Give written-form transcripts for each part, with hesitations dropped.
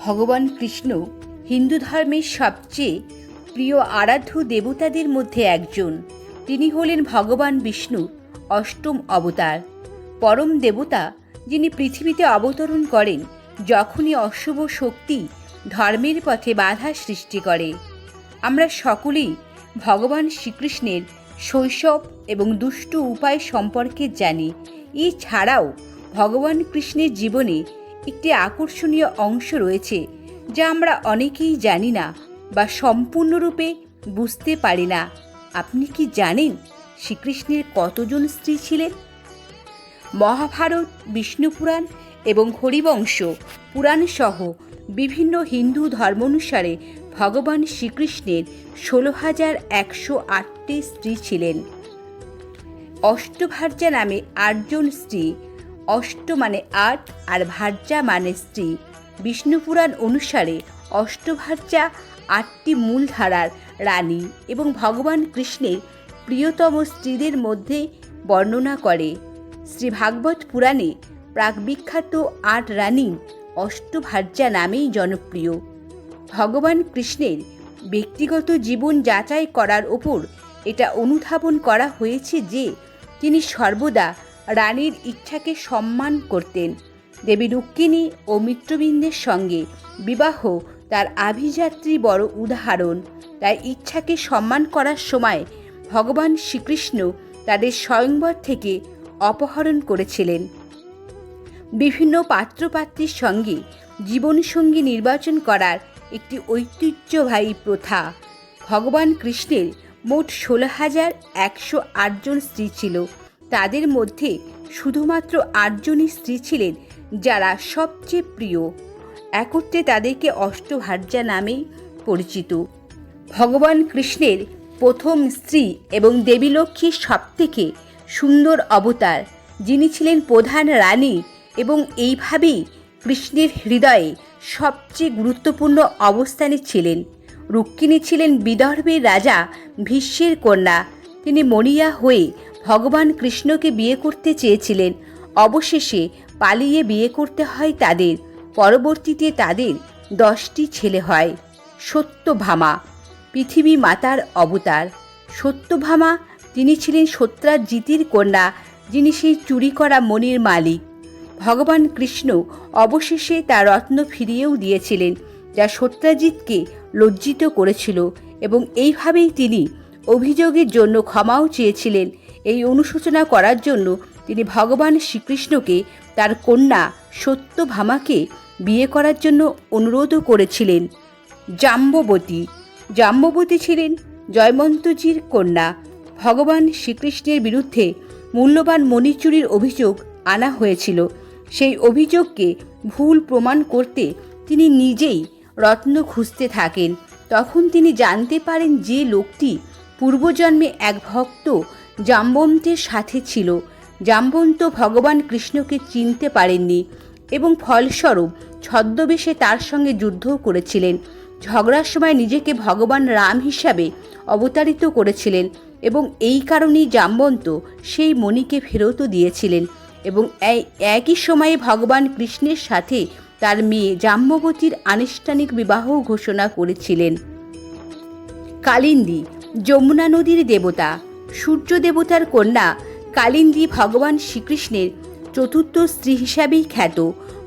ভগবান কৃষ্ণ হিন্দু ধর্মের সবচেয়ে প্রিয় আরাধ্য দেবতাদের মধ্যে একজন। তিনি হলেন ভগবান বিষ্ণুর অষ্টম অবতার, পরম দেবতা, যিনি পৃথিবীতে অবতরণ করেন যখনই অশুভ শক্তি ধর্মের পথে বাধা সৃষ্টি করে। আমরা সকলেই ভগবান শ্রীকৃষ্ণের শৈশব এবং দুষ্ট উপায় সম্পর্কে জানি। এছাড়াও ভগবান কৃষ্ণের জীবনে একটি আকর্ষণীয় অংশ রয়েছে যা আমরা অনেকেই জানি না বা সম্পূর্ণরূপে বুঝতে পারি না। আপনি কি জানেন শ্রীকৃষ্ণের কতজন স্ত্রী ছিলেন? মহাভারত, বিষ্ণু পুরাণ এবং হরিবংশ পুরাণ সহ বিভিন্ন হিন্দু ধর্মানুসারে ভগবান শ্রীকৃষ্ণের 16,108টি স্ত্রী ছিলেন। অষ্টভার্যা নামে 8জন স্ত্রী। অষ্ট মানে 8 আর ভার্যা মানে স্ত্রী। বিষ্ণু পুরাণ অনুসারে অষ্টভার্যা 8টি মূলধারার রানী এবং ভগবান কৃষ্ণের প্রিয়তম স্ত্রীদের মধ্যে বর্ণনা করে। শ্রী ভাগবত পুরাণে প্রাকবিখ্যাত 8 রানী অষ্টভার্যা নামেই জনপ্রিয়। ভগবান কৃষ্ণের ব্যক্তিগত জীবন যাচাই করার ওপর এটা অনুধাবন করা হয়েছে যে তিনি সর্বদা রানীর ইচ্ছাকে সম্মান করতেন। দেবী রুক্মিণী ও মিত্রবৃন্দের সঙ্গে বিবাহ তার আভিযাত্রী বড় উদাহরণ। তাই ইচ্ছাকে সম্মান করার সময় ভগবান শ্রীকৃষ্ণ তাদের স্বয়ংবর থেকে অপহরণ করেছিলেন। বিভিন্ন পাত্রপাত্রীর সঙ্গে জীবনসঙ্গী নির্বাচন করার একটি ঐতিহ্যবাহী প্রথা। ভগবান কৃষ্ণের মোট 16,108 জন স্ত্রী ছিল। তাদের মধ্যে শুধুমাত্র 8 জনই স্ত্রী ছিলেন যারা সবচেয়ে প্রিয়। একত্রে তাদেরকে অষ্টভার্যা নামেই পরিচিত। ভগবান কৃষ্ণের প্রথম স্ত্রী এবং দেবী লক্ষ্মীর সবথেকে সুন্দর অবতার, যিনি ছিলেন প্রধান রানী এবং এইভাবেই কৃষ্ণের হৃদয়ে সবচেয়ে গুরুত্বপূর্ণ অবস্থানে ছিলেন। রুক্মিণী ছিলেন বিদর্ভের রাজা ভীষ্মের কন্যা। তিনি মরিয়া হয়ে ভগবান কৃষ্ণকে বিয়ে করতে চেয়েছিলেন। অবশেষে পালিয়ে বিয়ে করতে হয় তাদের। পরবর্তীতে তাদের 10টি ছেলে হয়। সত্যভামা পৃথিবী মাতার অবতার। সত্যভামা তিনি ছিলেন সত্রাজিতের কন্যা, যিনি সেই চুরি করা মণির মালিক। ভগবান কৃষ্ণ অবশেষে তার রত্ন ফিরিয়েও দিয়েছিলেন, যা সত্রাজিতকে লজ্জিত করেছিল, এবং এইভাবেই তিনি অভিযোগের জন্য ক্ষমাও চেয়েছিলেন। এই অনুশোচনা করার জন্য তিনি ভগবান শ্রীকৃষ্ণকে তার কন্যা সত্যভামাকে বিয়ে করার জন্য অনুরোধও করেছিলেন। জাম্ববতী জাম্ববতী ছিলেন জয়মন্তজির কন্যা। ভগবান শ্রীকৃষ্ণের বিরুদ্ধে মূল্যবান মণি চুরির অভিযোগ আনা হয়েছিল। সেই অভিযোগকে ভুল প্রমাণ করতে তিনি নিজেই রত্ন খুঁজতে থাকেন। তখন তিনি জানতে পারেন যে লোকটি পূর্বজন্মে এক ভক্ত জাম্বন্তের সাথে ছিল। জাম্বন্ত ভগবান কৃষ্ণকে চিনতে পারেননি এবং ফলস্বরূপ ছদ্মবেশে তার সঙ্গে যুদ্ধও করেছিলেন। ঝগড়ার সময় নিজেকে ভগবান রাম হিসাবে অবতারিত করেছিলেন এবং এই কারণেই জাম্বন্ত সেই মণিকে ফেরতও দিয়েছিলেন এবং একই সময়ে ভগবান কৃষ্ণের সাথে তার মেয়ে জাম্ববতীর আনুষ্ঠানিক বিবাহ ঘোষণা করেছিলেন। কালিন্দী যমুনা নদীর দেবতা। সূর্য দেবতার কন্যা কালিন্দী ভগবান শ্রীকৃষ্ণের চতুর্থ স্ত্রী হিসাবেই খ্যাত।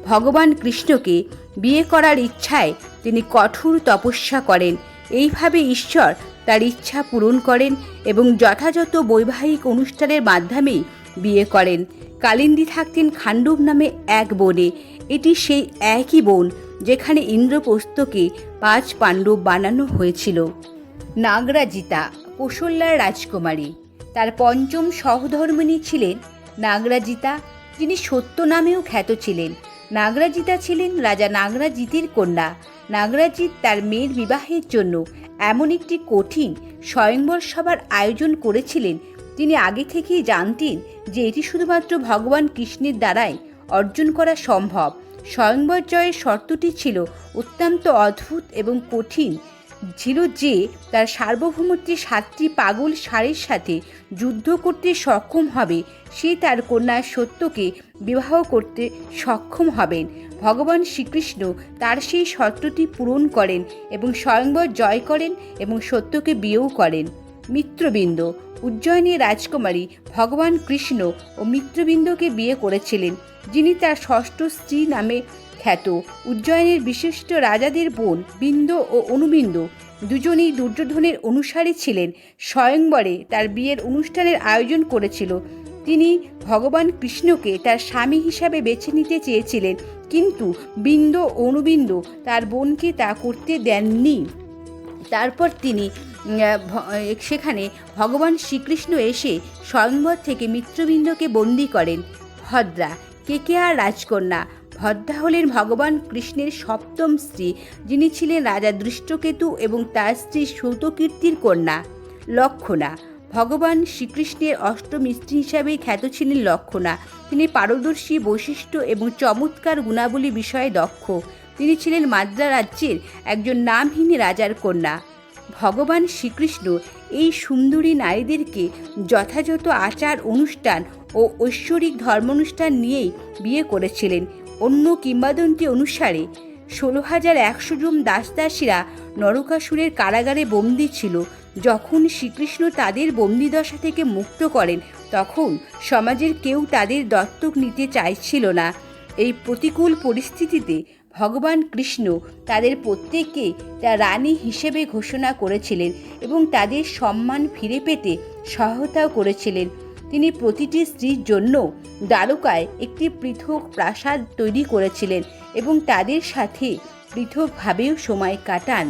ভগবান কৃষ্ণকে বিয়ে করার ইচ্ছায় তিনি কঠোর তপস্যা করেন। এইভাবে ঈশ্বর তার ইচ্ছা পূরণ করেন এবং যথাযথ বৈবাহিক অনুষ্ঠানের মাধ্যমেই বিয়ে করেন। কালিন্দী থাকতেন খান্ডব নামে এক বনে। এটি সেই একই বন যেখানে ইন্দ্রপ্রস্থকে 5 পাণ্ডব বানানো হয়েছিল। নাগরাজিতা কৌশল্যার রাজকুমারী। তার পঞ্চম সহধর্মিণী ছিলেন নাগরাজিতা, যিনি সত্য নামেও খ্যাত ছিলেন। নাগরাজিতা ছিলেন রাজা নাগরাজিতের কন্যা। নাগরাজিত তার মেয়ের বিবাহের জন্য এমন একটি কঠিন স্বয়ংবর সভার আয়োজন করেছিলেন। তিনি আগে থেকেই জানতেন যে এটি শুধুমাত্র ভগবান কৃষ্ণের দ্বারাই অর্জন করা সম্ভব। স্বয়ংবর জয়ের শর্তটি ছিল অত্যন্ত অদ্ভুত এবং কঠিন। ছিল যে তার সার্বভৌমত্বের 7টি পাগল ষাঁড়ের সাথে যুদ্ধ করতে সক্ষম হবে, সে তার কন্যা সত্যকে বিবাহ করতে সক্ষম হবেন। ভগবান শ্রীকৃষ্ণ তার সেই শর্তটি পূরণ করেন এবং স্বয়ংবর জয় করেন এবং সত্যকে বিয়েও করেন। মিত্রবৃন্দ, উজ্জয়িনীর রাজকুমারী ভগবান কৃষ্ণ ও মিত্রবৃন্দকে বিয়ে করেছিলেন, যিনি তার ষষ্ঠ স্ত্রী নামে খ্যাত। উজ্জয়িনীর বিশিষ্ট রাজাদের বোন বিন্দ ও অনুবিন্দ দুজনেই দুর্যোধনের অনুসারী ছিলেন। স্বয়ংবরে তার বিয়ের অনুষ্ঠানের আয়োজন করেছিল। তিনি ভগবান কৃষ্ণকে তার স্বামী হিসাবে বেছে নিতে চেয়েছিলেন, কিন্তু বিন্দ ও অনুবিন্দ তার বোনকে তা করতে দেননি। তারপর তিনি সেখানে ভগবান শ্রীকৃষ্ণ এসে স্বয়ংবর থেকে মিত্রবৃন্দকে বন্দী করেন। ভদ্রা, কেকেয়ার রাজকন্যা ভদ্রা হলেন ভগবান কৃষ্ণের সপ্তম স্ত্রী, যিনি ছিলেন রাজা দৃষ্টকেতু এবং তার স্ত্রী সৌতকীর্তির কন্যা। লক্ষণা, ভগবান শ্রীকৃষ্ণের অষ্টম স্ত্রী হিসাবেই খ্যাত ছিলেন লক্ষণা। তিনি পারদর্শী, বৈশিষ্ট্য এবং চমৎকার গুণাবলী বিষয়ে দক্ষ। তিনি ছিলেন মাদ্রা রাজ্যের একজন নামহীন রাজার কন্যা। ভগবান শ্রীকৃষ্ণ এই সুন্দরী নারীদেরকে যথাযথ আচার অনুষ্ঠান ও ঐশ্বরিক ধর্মানুষ্ঠান নিয়েই বিয়ে করেছিলেন। অন্য কিংবদন্তি অনুসারে 16,100 জন দাসদাসীরা নরকাসুরের কারাগারে বন্দী ছিল। যখন শ্রীকৃষ্ণ তাদের বন্দিদশা থেকে মুক্ত করেন, তখন সমাজের কেউ তাদের দত্তক নিতে চাইছিল না। এই প্রতিকূল পরিস্থিতিতে ভগবান কৃষ্ণ তাদের প্রত্যেককে তার রানী হিসেবে ঘোষণা করেছিলেন এবং তাদের সম্মান ফিরে পেতে সহায়তাও করেছিলেন। তিনি প্রতিটি স্ত্রীর জন্য দ্বারকায় একটি পৃথক প্রাসাদ তৈরি করেছিলেন এবং তাদের সাথে পৃথকভাবেও সময় কাটান।